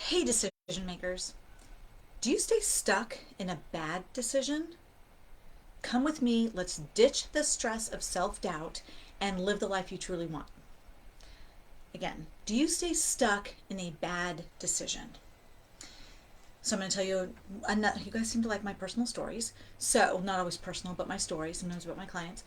Hey, decision makers. Do you stay stuck in a bad decision? Come with me. Let's ditch the stress of self doubt and live the life you truly want. Again, do you stay stuck in a bad decision? So I'm going to tell you, you guys seem to like my personal stories. So, not always personal, but my stories, sometimes about my clients.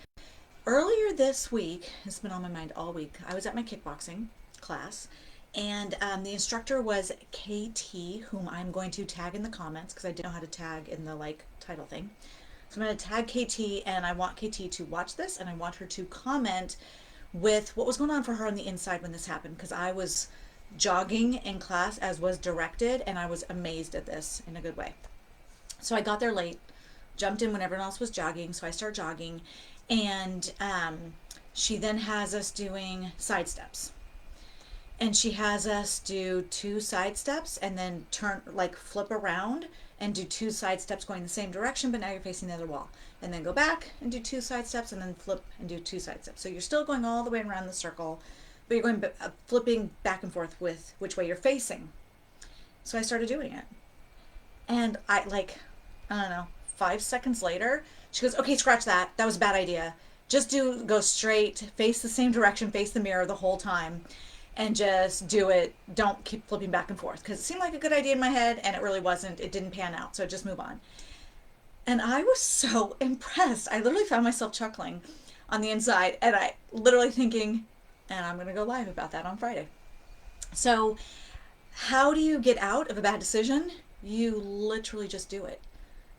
Earlier this week, it's been on my mind all week, I was at my kickboxing class, and the instructor was KT, whom I'm going to tag in the comments because I didn't know how to tag in the title thing. So I'm going to tag KT, and I want KT to watch this, and I want her to comment with what was going on for her on the inside when this happened, because I was jogging in class as was directed, and I was amazed at this in a good way. So I got there late, jumped in when everyone else was jogging, so I start jogging, and she then has us doing side steps. And she has us do two side steps and then turn, flip around and do two side steps going the same direction, but now you're facing the other wall. And then go back and do two side steps and then flip and do two side steps. So you're still going all the way around the circle, but you're going flipping back and forth with which way you're facing. So I started doing it. And I don't know, 5 seconds later, she goes, okay, scratch that. That was a bad idea. Just go straight, face the same direction, face the mirror the whole time, and just do it. Don't keep flipping back and forth, because it seemed like a good idea in my head and it really wasn't. It didn't pan out. So just move on. And I was so impressed. I literally found myself chuckling on the inside, and I literally thinking, and I'm going to go live about that on Friday. So, how do you get out of a bad decision? You literally just do it.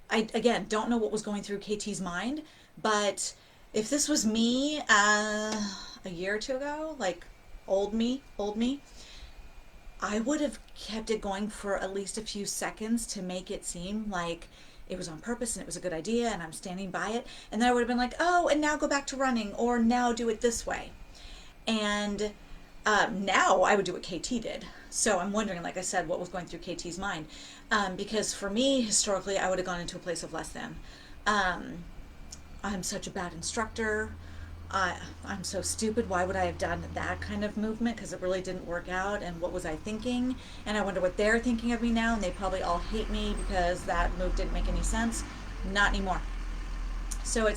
I, again, don't know what was going through KT's mind, but if this was me a year or two ago, like old me, I would have kept it going for at least a few seconds to make it seem like it was on purpose and it was a good idea and I'm standing by it. And then I would have been like, oh, and now go back to running, or now do it this way. And now I would do what KT did. So I'm wondering, like I said, what was going through KT's mind. Because for me, historically, I would have gone into a place of less than. Um, I'm such a bad instructor. I'm so stupid. Why would I have done that kind of movement? Because it really didn't work out. And what was I thinking? And I wonder what they're thinking of me now. And they probably all hate me because that move didn't make any sense. Not anymore. So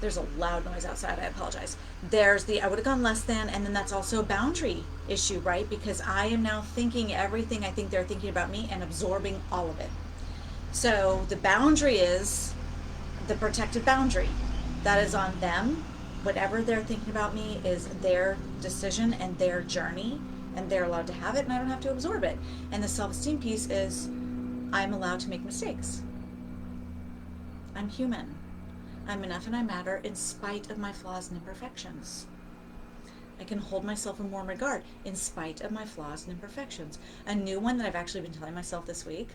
there's a loud noise outside. I apologize. There's the I would have gone less than, and then that's also a boundary issue, right? Because I am now thinking everything I think they're thinking about me and absorbing all of it. So the boundary is the protected boundary. That is on them. Whatever they're thinking about me is their decision and their journey, and they're allowed to have it, and I don't have to absorb it. And the self-esteem piece is I'm allowed to make mistakes. I'm human. I'm enough and I matter in spite of my flaws and imperfections. I can hold myself in warm regard in spite of my flaws and imperfections. A new one that I've actually been telling myself this week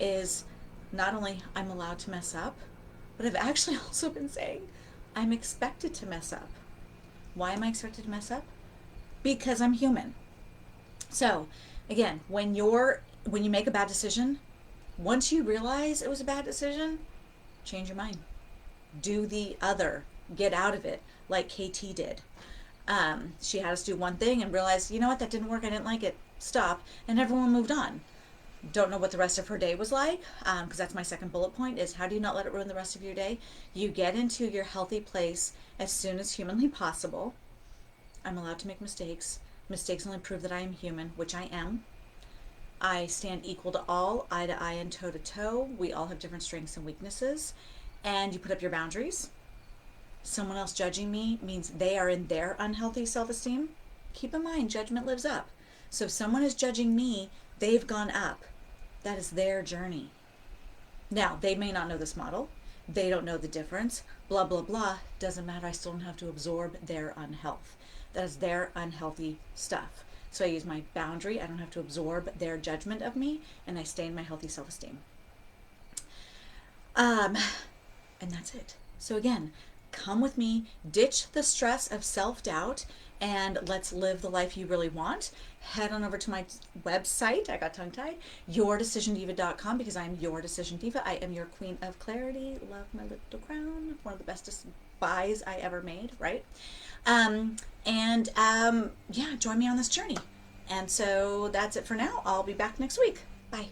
is not only I'm allowed to mess up, but I've actually also been saying I'm expected to mess up. Why am I expected to mess up? Because I'm human. So, again, when you make a bad decision, once you realize it was a bad decision, change your mind. Do the other. Get out of it, like KT did. She had us do one thing and realized, you know what, that didn't work. I didn't like it. Stop. And everyone moved on. Don't know what the rest of her day was like, because that's my second bullet point, is how do you not let it ruin the rest of your day? You get into your healthy place as soon as humanly possible. I'm allowed to make mistakes. Mistakes only prove that I am human, which I am. I stand equal to all, eye to eye and toe to toe. We all have different strengths and weaknesses. And you put up your boundaries. Someone else judging me means they are in their unhealthy self-esteem. Keep in mind, judgment lives up. So if someone is judging me, they've gone up. That is their journey. Now, they may not know this model. They don't know the difference. Blah, blah, blah. Doesn't matter. I still don't have to absorb their unhealth. That is their unhealthy stuff. So I use my boundary. I don't have to absorb their judgment of me, and I stay in my healthy self-esteem. And that's it. So again, come with me, ditch the stress of self-doubt, and let's live the life you really want. Head on over to my website, I got tongue-tied, yourdecisiondiva.com, because I'm your decision diva. I am your queen of clarity. Love my little crown. One of the bestest buys I ever made, right? Yeah, join me on this journey. And so that's it for now. I'll be back next week. Bye.